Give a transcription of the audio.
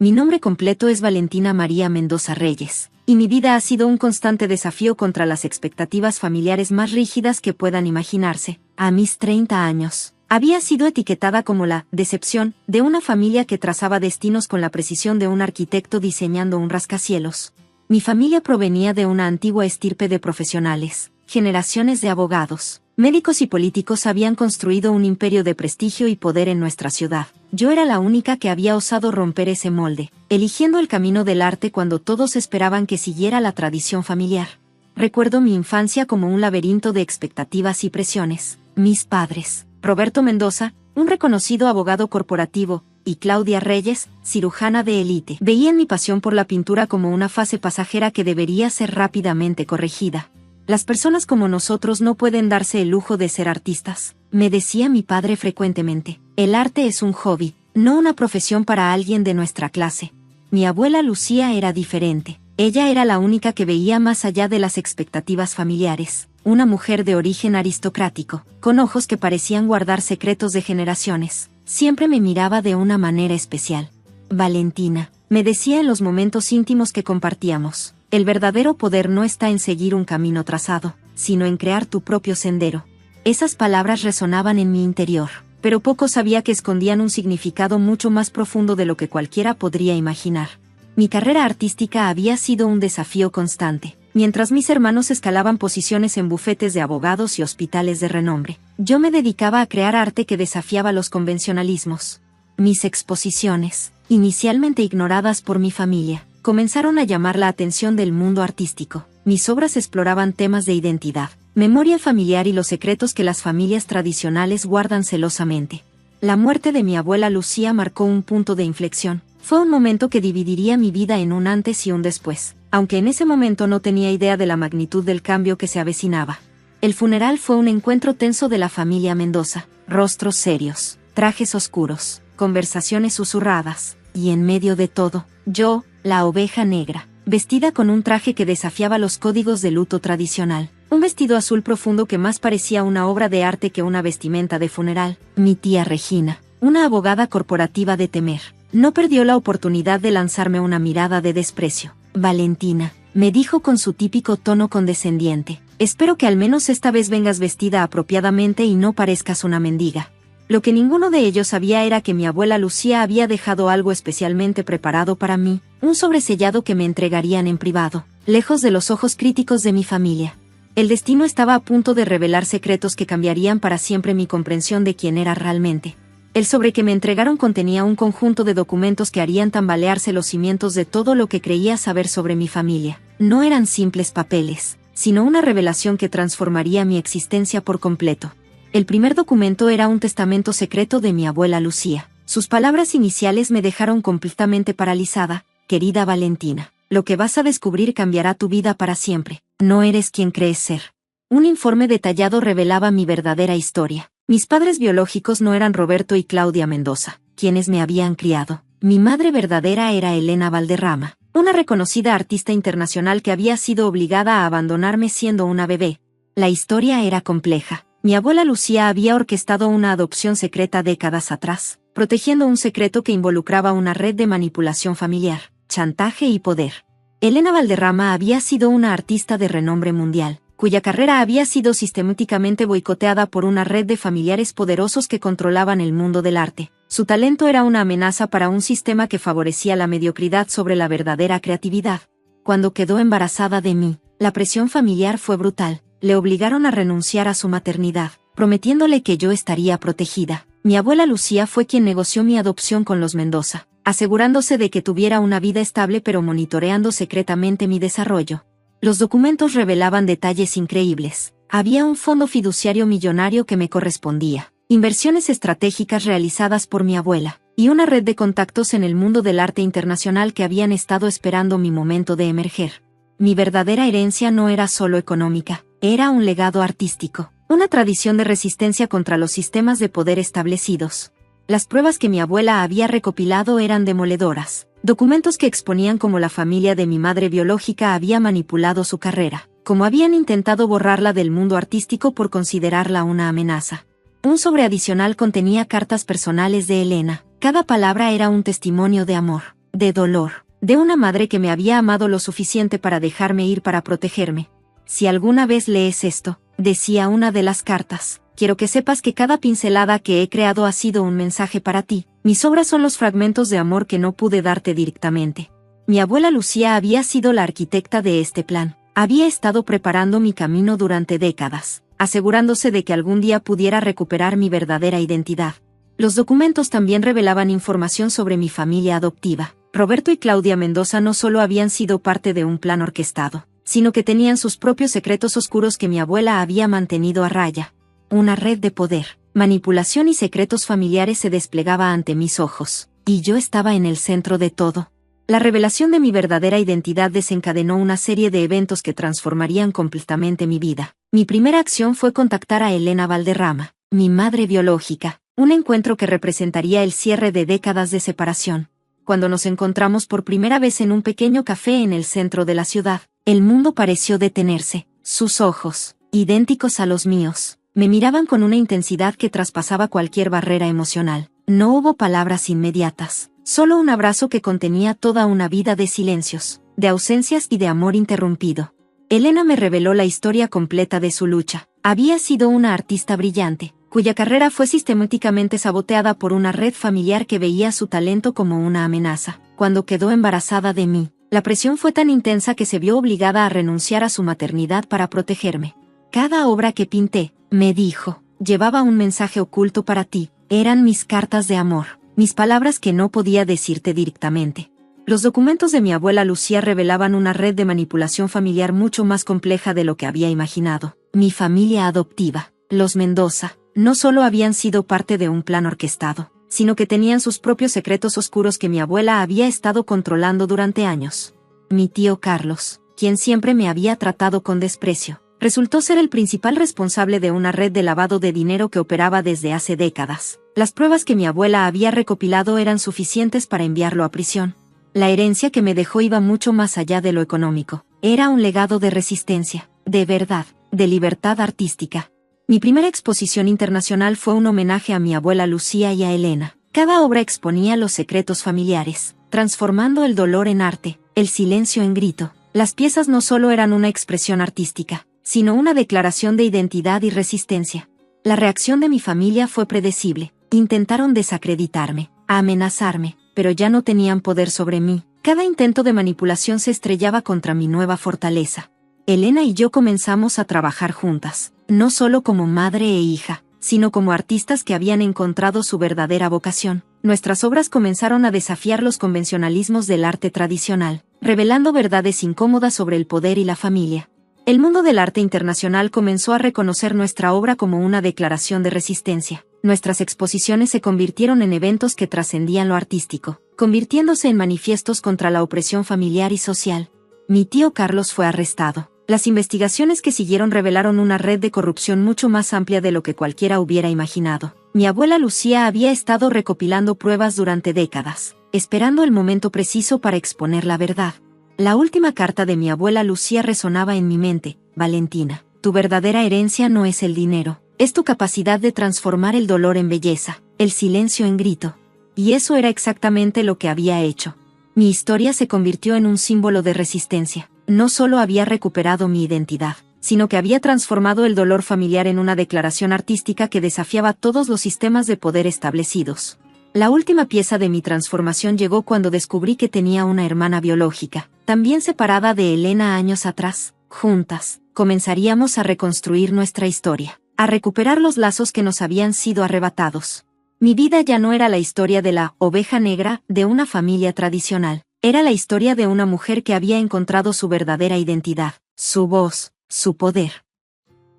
Mi nombre completo es Valentina María Mendoza Reyes, y mi vida ha sido un constante desafío contra las expectativas familiares más rígidas que puedan imaginarse. A mis 30 años, había sido etiquetada como la decepción de una familia que trazaba destinos con la precisión de un arquitecto diseñando un rascacielos. Mi familia provenía de una antigua estirpe de profesionales. Generaciones de abogados, médicos y políticos habían construido un imperio de prestigio y poder en nuestra ciudad. Yo era la única que había osado romper ese molde, eligiendo el camino del arte cuando todos esperaban que siguiera la tradición familiar. Recuerdo mi infancia como un laberinto de expectativas y presiones. Mis padres, Roberto Mendoza, un reconocido abogado corporativo, y Claudia Reyes, cirujana de élite, veían mi pasión por la pintura como una fase pasajera que debería ser rápidamente corregida. Las personas como nosotros no pueden darse el lujo de ser artistas, me decía mi padre frecuentemente. El arte es un hobby, no una profesión para alguien de nuestra clase. Mi abuela Lucía era diferente. Ella era la única que veía más allá de las expectativas familiares. Una mujer de origen aristocrático, con ojos que parecían guardar secretos de generaciones. Siempre me miraba de una manera especial. Valentina, me decía en los momentos íntimos que compartíamos. El verdadero poder no está en seguir un camino trazado, sino en crear tu propio sendero. Esas palabras resonaban en mi interior, pero poco sabía que escondían un significado mucho más profundo de lo que cualquiera podría imaginar. Mi carrera artística había sido un desafío constante. Mientras mis hermanos escalaban posiciones en bufetes de abogados y hospitales de renombre, yo me dedicaba a crear arte que desafiaba los convencionalismos. Mis exposiciones, inicialmente ignoradas por mi familia, comenzaron a llamar la atención del mundo artístico. Mis obras exploraban temas de identidad, memoria familiar y los secretos que las familias tradicionales guardan celosamente. La muerte de mi abuela Lucía marcó un punto de inflexión. Fue un momento que dividiría mi vida en un antes y un después, aunque en ese momento no tenía idea de la magnitud del cambio que se avecinaba. El funeral fue un encuentro tenso de la familia Mendoza, rostros serios, trajes oscuros, conversaciones susurradas, y en medio de todo, yo, la oveja negra, vestida con un traje que desafiaba los códigos de luto tradicional, un vestido azul profundo que más parecía una obra de arte que una vestimenta de funeral. Mi tía Regina, una abogada corporativa de temer, no perdió la oportunidad de lanzarme una mirada de desprecio. Valentina, me dijo con su típico tono condescendiente, espero que al menos esta vez vengas vestida apropiadamente y no parezcas una mendiga. Lo que ninguno de ellos sabía era que mi abuela Lucía había dejado algo especialmente preparado para mí, un sobresellado que me entregarían en privado, lejos de los ojos críticos de mi familia. El destino estaba a punto de revelar secretos que cambiarían para siempre mi comprensión de quién era realmente. El sobre que me entregaron contenía un conjunto de documentos que harían tambalearse los cimientos de todo lo que creía saber sobre mi familia. No eran simples papeles, sino una revelación que transformaría mi existencia por completo. El primer documento era un testamento secreto de mi abuela Lucía. Sus palabras iniciales me dejaron completamente paralizada. Querida Valentina, lo que vas a descubrir cambiará tu vida para siempre. No eres quien crees ser. Un informe detallado revelaba mi verdadera historia. Mis padres biológicos no eran Roberto y Claudia Mendoza, quienes me habían criado. Mi madre verdadera era Elena Valderrama, una reconocida artista internacional que había sido obligada a abandonarme siendo una bebé. La historia era compleja. Mi abuela Lucía había orquestado una adopción secreta décadas atrás, protegiendo un secreto que involucraba una red de manipulación familiar, chantaje y poder. Elena Valderrama había sido una artista de renombre mundial, cuya carrera había sido sistemáticamente boicoteada por una red de familiares poderosos que controlaban el mundo del arte. Su talento era una amenaza para un sistema que favorecía la mediocridad sobre la verdadera creatividad. Cuando quedó embarazada de mí, la presión familiar fue brutal. Le obligaron a renunciar a su maternidad, prometiéndole que yo estaría protegida. Mi abuela Lucía fue quien negoció mi adopción con los Mendoza, asegurándose de que tuviera una vida estable pero monitoreando secretamente mi desarrollo. Los documentos revelaban detalles increíbles. Había un fondo fiduciario millonario que me correspondía, inversiones estratégicas realizadas por mi abuela, y una red de contactos en el mundo del arte internacional que habían estado esperando mi momento de emerger. Mi verdadera herencia no era solo económica, era un legado artístico, una tradición de resistencia contra los sistemas de poder establecidos. Las pruebas que mi abuela había recopilado eran demoledoras, documentos que exponían cómo la familia de mi madre biológica había manipulado su carrera, cómo habían intentado borrarla del mundo artístico por considerarla una amenaza. Un sobre adicional contenía cartas personales de Elena, cada palabra era un testimonio de amor. de dolor, de una madre que me había amado lo suficiente para dejarme ir para protegerme. Si alguna vez lees esto, decía una de las cartas, quiero que sepas que cada pincelada que he creado ha sido un mensaje para ti. Mis obras son los fragmentos de amor que no pude darte directamente. Mi abuela Lucía había sido la arquitecta de este plan. Había estado preparando mi camino durante décadas, asegurándose de que algún día pudiera recuperar mi verdadera identidad. Los documentos también revelaban información sobre mi familia adoptiva. Roberto y Claudia Mendoza no solo habían sido parte de un plan orquestado, sino que tenían sus propios secretos oscuros que mi abuela había mantenido a raya. Una red de poder, manipulación y secretos familiares se desplegaba ante mis ojos, y yo estaba en el centro de todo. La revelación de mi verdadera identidad desencadenó una serie de eventos que transformarían completamente mi vida. Mi primera acción fue contactar a Elena Valderrama, mi madre biológica, un encuentro que representaría el cierre de décadas de separación. Cuando nos encontramos por primera vez en un pequeño café en el centro de la ciudad, el mundo pareció detenerse. Sus ojos, idénticos a los míos, me miraban con una intensidad que traspasaba cualquier barrera emocional. No hubo palabras inmediatas, solo un abrazo que contenía toda una vida de silencios, de ausencias y de amor interrumpido. Elena me reveló la historia completa de su lucha. Había sido una artista brillante, cuya carrera fue sistemáticamente saboteada por una red familiar que veía su talento como una amenaza. Cuando quedó embarazada de mí, la presión fue tan intensa que se vio obligada a renunciar a su maternidad para protegerme. Cada obra que pinté, me dijo, llevaba un mensaje oculto para ti. Eran mis cartas de amor, mis palabras que no podía decirte directamente. Los documentos de mi abuela Lucía revelaban una red de manipulación familiar mucho más compleja de lo que había imaginado. Mi familia adoptiva, los Mendoza, no solo habían sido parte de un plan orquestado, sino que tenían sus propios secretos oscuros que mi abuela había estado controlando durante años. Mi tío Carlos, quien siempre me había tratado con desprecio, resultó ser el principal responsable de una red de lavado de dinero que operaba desde hace décadas. Las pruebas que mi abuela había recopilado eran suficientes para enviarlo a prisión. La herencia que me dejó iba mucho más allá de lo económico. Era un legado de resistencia, de verdad, de libertad artística. Mi primera exposición internacional fue un homenaje a mi abuela Lucía y a Elena. Cada obra exponía los secretos familiares, transformando el dolor en arte, el silencio en grito. Las piezas no solo eran una expresión artística, sino una declaración de identidad y resistencia. La reacción de mi familia fue predecible. Intentaron desacreditarme, amenazarme, pero ya no tenían poder sobre mí. Cada intento de manipulación se estrellaba contra mi nueva fortaleza. Elena y yo comenzamos a trabajar juntas, no solo como madre e hija, sino como artistas que habían encontrado su verdadera vocación. Nuestras obras comenzaron a desafiar los convencionalismos del arte tradicional, revelando verdades incómodas sobre el poder y la familia. El mundo del arte internacional comenzó a reconocer nuestra obra como una declaración de resistencia. Nuestras exposiciones se convirtieron en eventos que trascendían lo artístico, convirtiéndose en manifiestos contra la opresión familiar y social. Mi tío Carlos fue arrestado. Las investigaciones que siguieron revelaron una red de corrupción mucho más amplia de lo que cualquiera hubiera imaginado. Mi abuela Lucía había estado recopilando pruebas durante décadas, esperando el momento preciso para exponer la verdad. La última carta de mi abuela Lucía resonaba en mi mente: Valentina, tu verdadera herencia no es el dinero, es tu capacidad de transformar el dolor en belleza, el silencio en grito. Y eso era exactamente lo que había hecho. Mi historia se convirtió en un símbolo de resistencia. No solo había recuperado mi identidad, sino que había transformado el dolor familiar en una declaración artística que desafiaba todos los sistemas de poder establecidos. La última pieza de mi transformación llegó cuando descubrí que tenía una hermana biológica, también separada de Elena años atrás. Juntas, comenzaríamos a reconstruir nuestra historia, a recuperar los lazos que nos habían sido arrebatados. Mi vida ya no era la historia de la oveja negra de una familia tradicional, era la historia de una mujer que había encontrado su verdadera identidad, su voz, su poder.